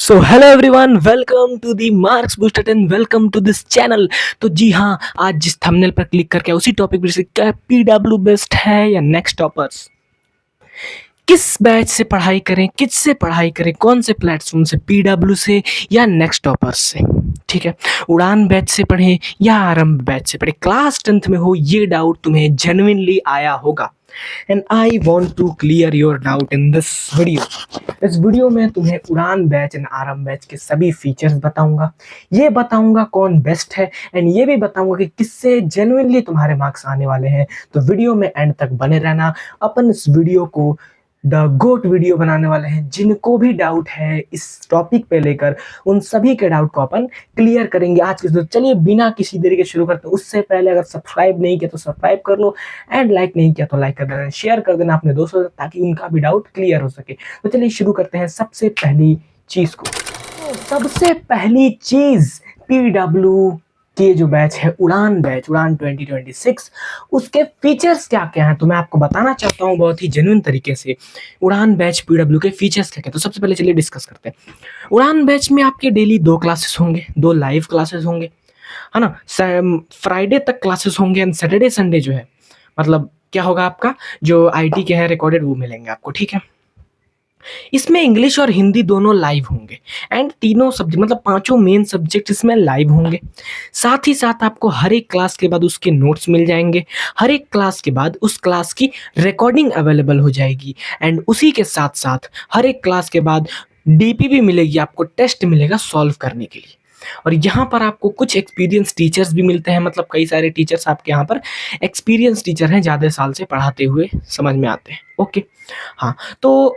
So hello everyone, welcome to the marks booster and welcome to this channel. तो जी हाँ, आज जिस थंबनेल पर क्लिक करके उसी टॉपिक पर क्या पीडब्ल्यू बेस्ट है या नेक्स्ट टॉपर्स, किस बैच से पढ़ाई करें, किससे पढ़ाई करें, कौन से प्लेटफॉर्म से, पीडब्ल्यू से या नेक्स्ट टॉपर्स से। ठीक है, उड़ान बैच से पढ़ें या आरंभ बैच से पढ़ें। क्लास 10th में हो ये डाउट तुम्हें जेन्युइनली आया होगा and I want to clear your doubt in this video. इस वीडियो में तुम्हें उड़ान बैच एंड आरंभ बैच के सभी फीचर्स बताऊंगा, ये बताऊंगा कौन बेस्ट है एंड ये भी बताऊंगा कि किससे जेन्युइनली तुम्हारे मार्क्स आने वाले हैं। तो वीडियो में एंड तक बने रहना। अपन इस वीडियो को द गोट वीडियो बनाने वाले हैं। जिनको भी डाउट है इस टॉपिक पे लेकर, उन सभी के डाउट को अपन क्लियर करेंगे आज के। तो चलिए बिना किसी देरी के शुरू करते हैं। उससे पहले अगर सब्सक्राइब नहीं किया तो सब्सक्राइब कर लो एंड लाइक नहीं किया तो लाइक कर देना, शेयर कर देना अपने दोस्तों से ताकि उनका भी डाउट क्लियर हो सके। तो चलिए शुरू करते हैं सबसे पहली चीज को। तो सबसे पहली चीज, पीडब्ल्यू के जो बैच है उड़ान बैच, उड़ान 2026, उसके फीचर्स क्या क्या हैं तो मैं आपको बताना चाहता हूं बहुत ही जेन्युइन तरीके से। उड़ान बैच पीडब्ल्यू के फीचर्स क्या क्या, तो सबसे पहले चलिए डिस्कस करते हैं। उड़ान बैच में आपके डेली 2 क्लासेस होंगे, 2 लाइव क्लासेस होंगे, है ना। फ्राइडे तक क्लासेस होंगे एंड सैटरडे संडे जो है, मतलब क्या होगा, आपका जो आईटी के हैं रिकॉर्डेड वो मिलेंगे आपको। ठीक है, इसमें इंग्लिश और हिंदी दोनों लाइव होंगे एंड तीनों सब्जेक्ट, मतलब पांचों मेन सब्जेक्ट इसमें लाइव होंगे। साथ ही साथ आपको हर एक क्लास के बाद उसके नोट्स मिल जाएंगे, हर एक क्लास के बाद उस क्लास की रिकॉर्डिंग अवेलेबल हो जाएगी एंड उसी के साथ साथ हर एक क्लास के बाद डीपी भी मिलेगी, आपको टेस्ट मिलेगा सॉल्व करने के लिए। और यहाँ पर आपको कुछ एक्सपीरियंस टीचर्स भी मिलते हैं, मतलब कई सारे टीचर्स आपके यहाँ पर एक्सपीरियंस टीचर हैं, ज़्यादा साल से पढ़ाते हुए समझ में आते हैं। ओके, हाँ, तो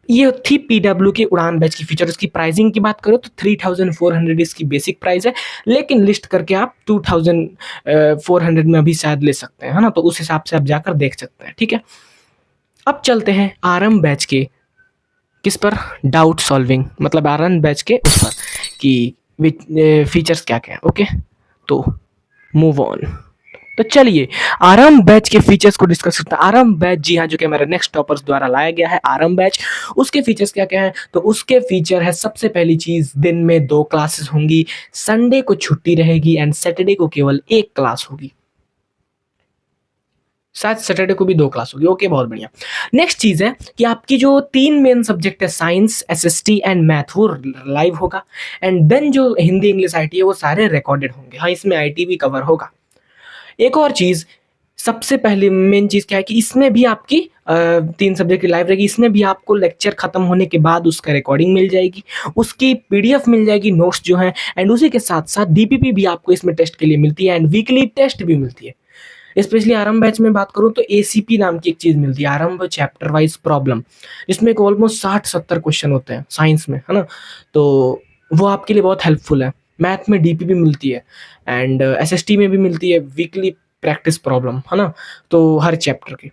ये थी पीडब्ल्यू के उड़ान बैच की फीचर। इसकी प्राइसिंग की बात करो तो 3400 इसकी बेसिक प्राइस है, लेकिन लिस्ट करके आप 2400 में अभी शायद ले सकते हैं, है ना। तो उस हिसाब से आप जाकर देख सकते हैं। ठीक है, अब चलते हैं आरंभ बैच के किस पर, डाउट सॉल्विंग, मतलब आरंभ बैच के उस पर कि फीचर्स क्या क्या है। ओके, तो मूव ऑन। तो चलिए आरंभ बैच के फीचर्स को डिस्कस करते हैं। आरंभ बैच, जी हाँ, जो कि हमारे नेक्स्ट टॉपर्स द्वारा लाया गया है आरंभ बैच, उसके फीचर्स क्या क्या हैं तो उसके फीचर है, सबसे पहली चीज, दिन में 2 क्लासेस होंगी, संडे को छुट्टी रहेगी एंड सैटरडे को केवल 1 क्लास होगी, शायद सैटरडे को भी 2 क्लास होगी। ओके, बहुत बढ़िया। नेक्स्ट चीज है कि आपकी जो 3 मेन सब्जेक्ट है, साइंस, एसएसटी एंड मैथ, वो लाइव होगा एंड देन जो हिंदी इंग्लिश आईटी है वो सारे रिकॉर्डेड होंगे। हाँ, इसमें आईटी भी कवर होगा। एक और चीज, सबसे पहले मेन चीज क्या है कि इसमें भी आपकी 3 सब्जेक्ट की लाइव रहेगी। इसमें भी आपको लेक्चर खत्म होने के बाद उसका रिकॉर्डिंग मिल जाएगी, उसकी पीडीएफ मिल जाएगी, नोट्स जो हैं, एंड उसी के साथ साथ डीपीपी भी आपको इसमें टेस्ट के लिए मिलती है एंड वीकली टेस्ट भी मिलती है। स्पेशली आरंभ बैच में बात करूं तो एसीपी नाम की एक चीज मिलती है, आरंभ चैप्टर वाइज प्रॉब्लम, जिसमें ऑलमोस्ट 60-70 क्वेश्चन होते हैं साइंस में, है ना। तो वो आपके लिए बहुत हेल्पफुल है। मैथ में डीपीपी मिलती है एंड एसएसटी में भी मिलती है वीकली प्रैक्टिस प्रॉब्लम, है ना, तो हर चैप्टर की।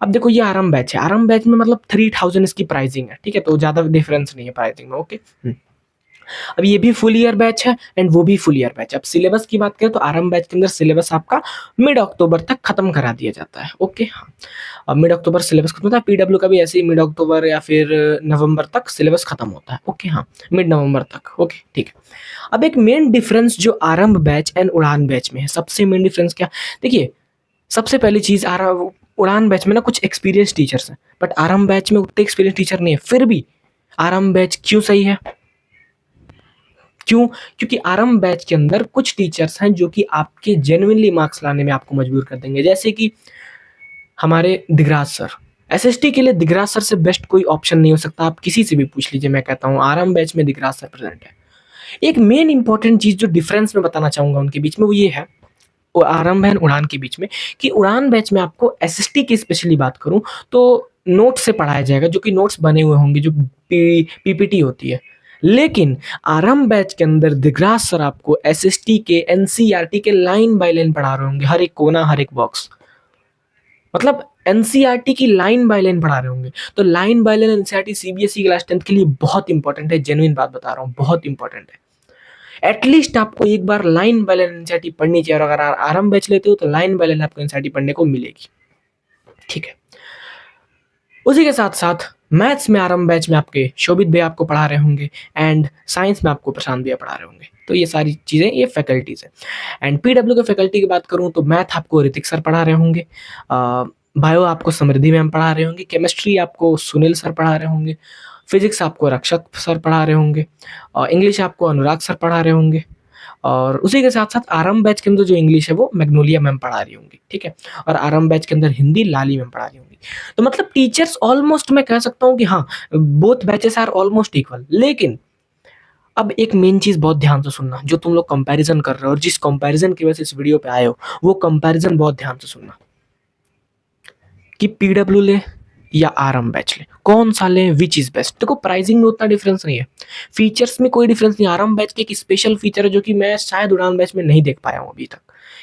अब देखो ये आरंभ बैच है, आरंभ बैच में मतलब 3000 इसकी प्राइसिंग है। ठीक है, तो ज्यादा डिफरेंस नहीं है प्राइसिंग में। ओके, अब ये भी फुल ईयर बैच है एंड वो भी फुल ईयर बैच। अब सिलेबस की बात करें तो आरंभ बैच के अंदर सिलेबस आपका मिड अक्टूबर तक खत्म करा दिया जाता है। ओके, हाँ, अब मिड अक्टूबर सिलेबस खत्म होता है। पीडब्ल्यू का भी ऐसे ही मिड अक्टूबर या फिर नवंबर तक सिलेबस खत्म होता है। ओके, हाँ, मिड नवंबर तक। ओके, ठीक है। अब एक मेन डिफरेंस जो आरंभ बैच एंड उड़ान बैच में है, सबसे मेन डिफरेंस क्या, देखिए, सबसे पहली चीज, उड़ान बैच में ना कुछ एक्सपीरियंस टीचर्स हैं, बट आरंभ बैच में उतने एक्सपीरियंस टीचर नहीं है। फिर भी आरंभ बैच क्यों सही है, क्यों, क्योंकि आरंभ बैच के अंदर कुछ टीचर्स हैं जो कि आपके जेन्युइनली मार्क्स लाने में आपको मजबूर कर देंगे, जैसे कि हमारे दिगराज सर। एसएसटी के लिए दिगराज सर से बेस्ट कोई ऑप्शन नहीं हो सकता, आप किसी से भी पूछ लीजिए, मैं कहता हूँ आरंभ बैच में दिगराज सर प्रेजेंट है। एक मेन इंपॉर्टेंट चीज जो डिफरेंस में बताना चाहूंगा उनके बीच में, वो ये है, वो आरंभ एंड उड़ान के बीच में, कि उड़ान बैच में आपको एसएसटी की स्पेशली बात करूं तो नोट से पढ़ाया जाएगा, जो कि नोट्स बने हुए होंगे, जो पीपीटी होती है। लेकिन आरंभ बैच के अंदर दिगराज सर आपको एसएसटी के, एनसीईआरटी के लाइन बाय लाइन पढ़ा रहे होंगे, हर एक कोना, हर एक बॉक्स, मतलब एनसीईआरटी की लाइन बाय लाइन पढ़ा रहे होंगे। तो line by line NCERT CBSE class 10th के लिए बहुत इंपॉर्टेंट है, जेन्युइन बात बता रहा हूँ, बहुत इंपॉर्टेंट है। एटलीस्ट आपको एक बार लाइन बाय लाइन एनसीईआरटी पढ़नी चाहिए, और अगर आरंभ बैच लेते हो तो लाइन बाय लाइन आपको एनसीईआरटी पढ़ने को मिलेगी। ठीक है, उसी के साथ साथ मैथ्स में आरंभ बैच में आपके शोभित भैया आपको पढ़ा रहे होंगे, एंड साइंस में आपको प्रशांत भैया पढ़ा रहे होंगे। तो ये सारी चीज़ें ये फैकल्टीज़ है। एंड पीडब्ल्यू के फैकल्टी की बात करूँ तो मैथ आपको ऋतिक सर पढ़ा रहे होंगे, बायो आपको समृद्धि मैम पढ़ा रहे होंगे, केमिस्ट्री आपको सुनील सर पढ़ा रहे होंगे, फिजिक्स आपको रक्षक सर पढ़ा रहे होंगे, और इंग्लिश आपको अनुराग सर पढ़ा रहे होंगे, और उसी के साथ साथ आरंभ बैच के अंदर जो इंग्लिश है वो मैग्नोलिया मैम पढ़ा रही होंगी, ठीक है। और आरंभ बैच के अंदर हिंदी लाली मैम पढ़ा रही होंगी। तो मतलब टीचर्स ऑलमोस्ट मैं कह सकता हूँ कि हाँ, both batches are almost equal. लेकिन अब एक मेन चीज बहुत ध्यान से सुनना, जो तुम लोग कंपैरिजन कर रहे हो और जिस कंपैरिजन की वजह से इस वीडियो पे आए हो, वो कंपैरिजन बहुत ध्यान से सुनना कि पीडब्ल्यू ले या आरंभ बैच ले, कौन सा ले, विच इज बेस्ट। देखो प्राइसिंग में उतना डिफरेंस नहीं है, फीचर्स में कोई डिफरेंस नहीं। आरंभ बैच के एक स्पेशल फीचर है जो कि मैं शायद उड़ान बैच में नहीं देख पाया हूँ अभी तक।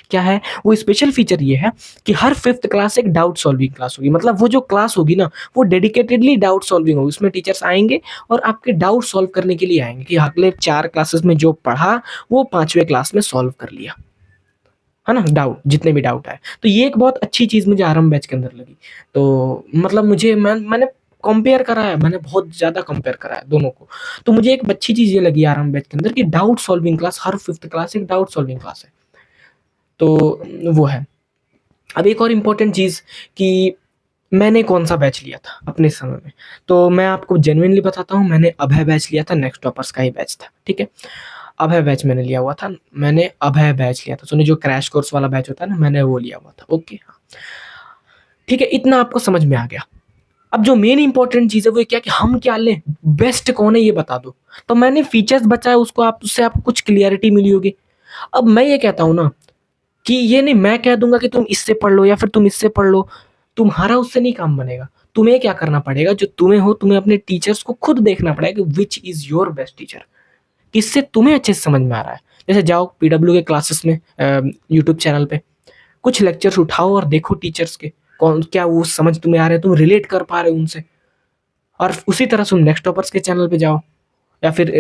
क्या है वो स्पेशल फीचर? ये है कि हर 5th क्लास एक डाउट सॉल्विंग क्लास होगी। मतलब वो जो क्लास होगी ना, वो डेडिकेटेडली डाउट सॉल्विंग होगी। उसमें टीचर्स आएंगे और आपके डाउट सॉल्व करने के लिए आएंगे कि अगले 4 क्लासेस में जो पढ़ा वो 5वें क्लास में सॉल्व कर लिया, है ना, डाउट जितने भी डाउट आए। तो ये एक बहुत अच्छी चीज मुझे आरंभ बैच के अंदर लगी। तो मतलब मुझे मैंने कंपेयर करा है, मैंने बहुत ज्यादा कंपेयर करा है दोनों को। तो मुझे एक अच्छी चीज ये लगी आरंभ बैच के अंदर कि डाउट सॉल्विंग क्लास, हर 5th क्लास एक डाउट सॉल्विंग क्लास है। तो वो है। अब एक और इम्पोर्टेंट चीज कि मैंने कौन सा बैच लिया था अपने समय में, तो मैं आपको जेन्युइनली बताता हूँ, मैंने अभय बैच लिया था, नेक्स्ट टॉपर्स का ही बैच था, ठीक है। अभय बैच मैंने लिया हुआ था, मैंने अभय बैच लिया था। सुनिए, जो क्रैश कोर्स वाला बैच होता है ना, मैंने वो लिया हुआ था। ओके, हाँ, ठीक है, इतना आपको समझ में आ गया। अब जो मेन इंपॉर्टेंट चीज है वो क्या कि हम क्या लें, बेस्ट कौन है ये बता दो। तो मैंने फीचर्स बचाए, उसको आप उससे आपको कुछ क्लियरिटी मिली होगी। अब मैं ये कहता हूँ ना कि ये नहीं मैं कह दूंगा कि तुम इससे पढ़ लो या फिर तुम इससे पढ़ लो, तुम्हारा उससे नहीं काम बनेगा। तुम्हें क्या करना पड़ेगा, जो तुम्हें हो, तुम्हें अपने टीचर्स को खुद देखना पड़ेगा कि which is your best teacher, किससे तुम्हें अच्छे से समझ में आ रहा है। जैसे जाओ पीडब्ल्यू के क्लासेस में यूट्यूब चैनल पे कुछ लेक्चर्स उठाओ और देखो टीचर्स के, कौन क्या वो समझ तुम्हें आ रहे हैं, तुम रिलेट कर पा रहे हो उनसे। और उसी तरह से तुम नेक्स्ट टॉपर्स के चैनल पे जाओ, या फिर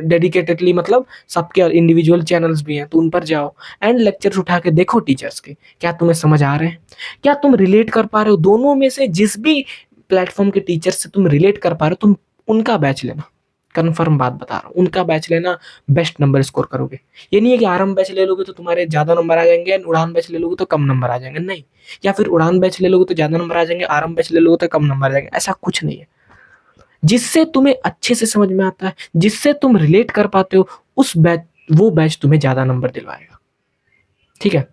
डेडिकेटेडली मतलब सबके इंडिविजुअल चैनल्स भी हैं तो उन पर जाओ एंड लेक्चर्स उठा के देखो टीचर्स के, क्या तुम्हें समझ आ रहे हैं, क्या तुम रिलेट कर पा रहे हो। दोनों में से जिस भी प्लेटफॉर्म के टीचर से तुम रिलेट कर पा रहे हो, तुम उनका बैच लेना। कन्फर्म बात बता रहा हूँ, उनका बैच लेना, बेस्ट नंबर स्कोर करोगे। ये नहीं है कि आरंभ बैच ले लोगे तो तुम्हारे ज्यादा नंबर आ जाएंगे, उड़ान बैच ले लोगे तो कम नंबर आ जाएंगे, नहीं। या फिर उड़ान बैच ले लोगे तो ज्यादा नंबर आ जाएंगे, आरंभ बैच ले लोगे तो कम नंबर आ जाएंगे, ऐसा कुछ नहीं है। जिससे तुम्हें अच्छे से समझ में आता है, जिससे तुम रिलेट कर पाते हो, उस बैच, वो बैच तुम्हें ज्यादा नंबर दिलवाएगा, ठीक है।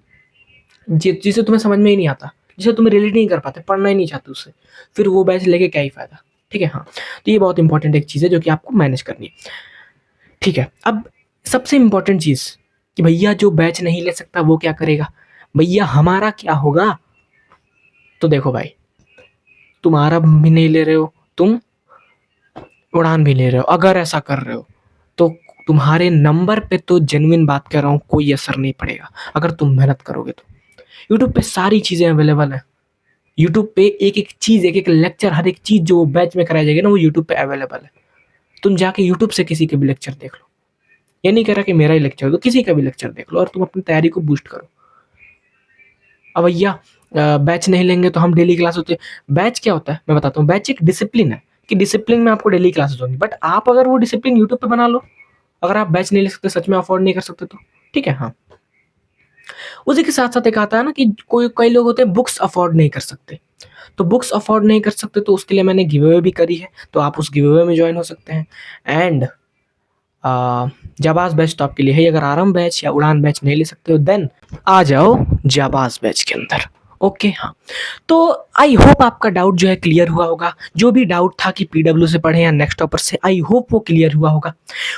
जिसे तुम्हें समझ में ही नहीं आता, जिसे तुम रिलेट नहीं कर पाते, पढ़ना ही नहीं चाहते उससे, फिर वो बैच लेके क्या ही फायदा, ठीक है। हाँ, तो ये बहुत इंपॉर्टेंट एक चीज़ है जो कि आपको मैनेज करनी है, ठीक है। अब सबसे इंपॉर्टेंट चीज़ कि भैया जो बैच नहीं ले सकता वो क्या करेगा, भैया हमारा क्या होगा। तो देखो भाई, तुम आरब भी नहीं ले रहे हो, तुम उड़ान भी ले रहे हो, अगर ऐसा कर रहे हो तो तुम्हारे नंबर पे तो जेन्युइन बात कर रहा हूँ कोई असर नहीं पड़ेगा अगर तुम मेहनत करोगे तो। यूट्यूब पे सारी चीज़ें अवेलेबल है, यूट्यूब पे एक एक चीज़, एक एक लेक्चर, हर एक चीज़ जो बैच में कराई जाएगी ना, वो यूट्यूब पे अवेलेबल है। तुम जाके यूट्यूब से किसी के भी लेक्चर देख लो, ये नहीं कह रहा कि मेरा ही लेक्चर दो, किसी का भी लेक्चर देख लो और तुम अपनी तैयारी को बूस्ट करो। अब भैया बैच नहीं लेंगे तो हम डेली क्लास होते, बैच क्या होता है मैं बताता हूँ। बैच एक डिसिप्लिन है कि डिसिप्लिन में आपको डेली क्लासेस होंगी, बट आप अगर वो डिसिप्लिन यूट्यूब पे बना लो, अगर आप बैच नहीं ले सकते, सच में अफोर्ड नहीं कर सकते तो, ठीक है। हाँ, उसी के साथ साथ एक आता है ना कि कोई कई लोग होते हैं बुक्स अफोर्ड नहीं कर सकते, तो बुक्स अफोर्ड नहीं कर सकते तो उसके लिए मैंने गिव अवे भी करी है, तो आप उस गिव अवे में ज्वाइन हो सकते हैं। एंड जाबाज बैच तो आपके लिए है। अगर आरंभ बैच या उड़ान बैच नहीं ले सकते हो, देन आ जाओ जाबाज बैच के अंदर। ओके, हाँ, तो आई होप आपका डाउट जो है क्लियर हुआ होगा। जो भी डाउट था कि पीडब्ल्यू से पढ़े या नेक्स्ट टॉपर से, आई होप वो क्लियर हुआ होगा।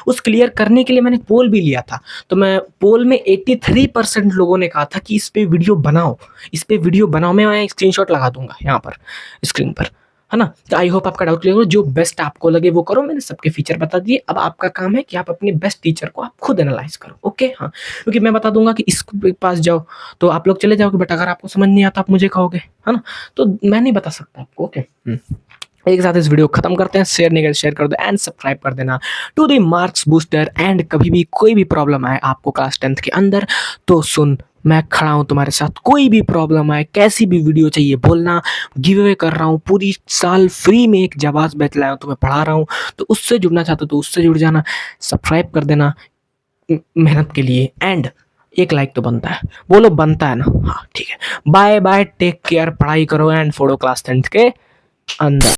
उस क्लियर करने के लिए मैंने पोल भी लिया था, तो मैं पोल में 83% लोगों ने कहा था कि इस पे वीडियो बनाओ, इस पे वीडियो बनाओ। मैं स्क्रीनशॉट लगा दूंगा यहाँ पर स्क्रीन पर, है ना। तो आई होप आपका डाउट क्लियर हो। जो बेस्ट आपको लगे वो करो, मैंने सबके फीचर बता दिए। अब आपका काम है कि आप अपने बेस्ट टीचर को आप खुद एनालाइज करो। ओके, हाँ, क्योंकि मैं बता दूंगा कि इसके पास जाओ तो आप लोग चले जाओगे, बट अगर आपको समझ नहीं आता आप मुझे कहोगे, है ना, तो मैं नहीं बता सकता आपको। ओके, एक साथ इस वीडियो को खत्म करते हैं। शेयर नहीं कर, शेयर कर दो एंड सब्सक्राइब कर देना to the marks booster. And कभी भी कोई भी प्रॉब्लम आए आपको क्लास 10th के अंदर तो सुन मैं खड़ा हूँ तुम्हारे साथ, कोई भी प्रॉब्लम आए, कैसी भी वीडियो चाहिए बोलना। गिव अवे कर रहा हूँ पूरी साल फ्री में, एक जवाब बैच लाया हूँ, तुम्हें पढ़ा रहा हूँ। तो उससे जुड़ना चाहते हो तो उससे जुड़ जाना, सब्सक्राइब कर देना मेहनत के लिए, एंड एक लाइक तो बनता है, बोलो बनता है ना? हाँ ठीक है, बाय बाय, टेक केयर, पढ़ाई करो एंड फोड़ो क्लास 10 के अंदर।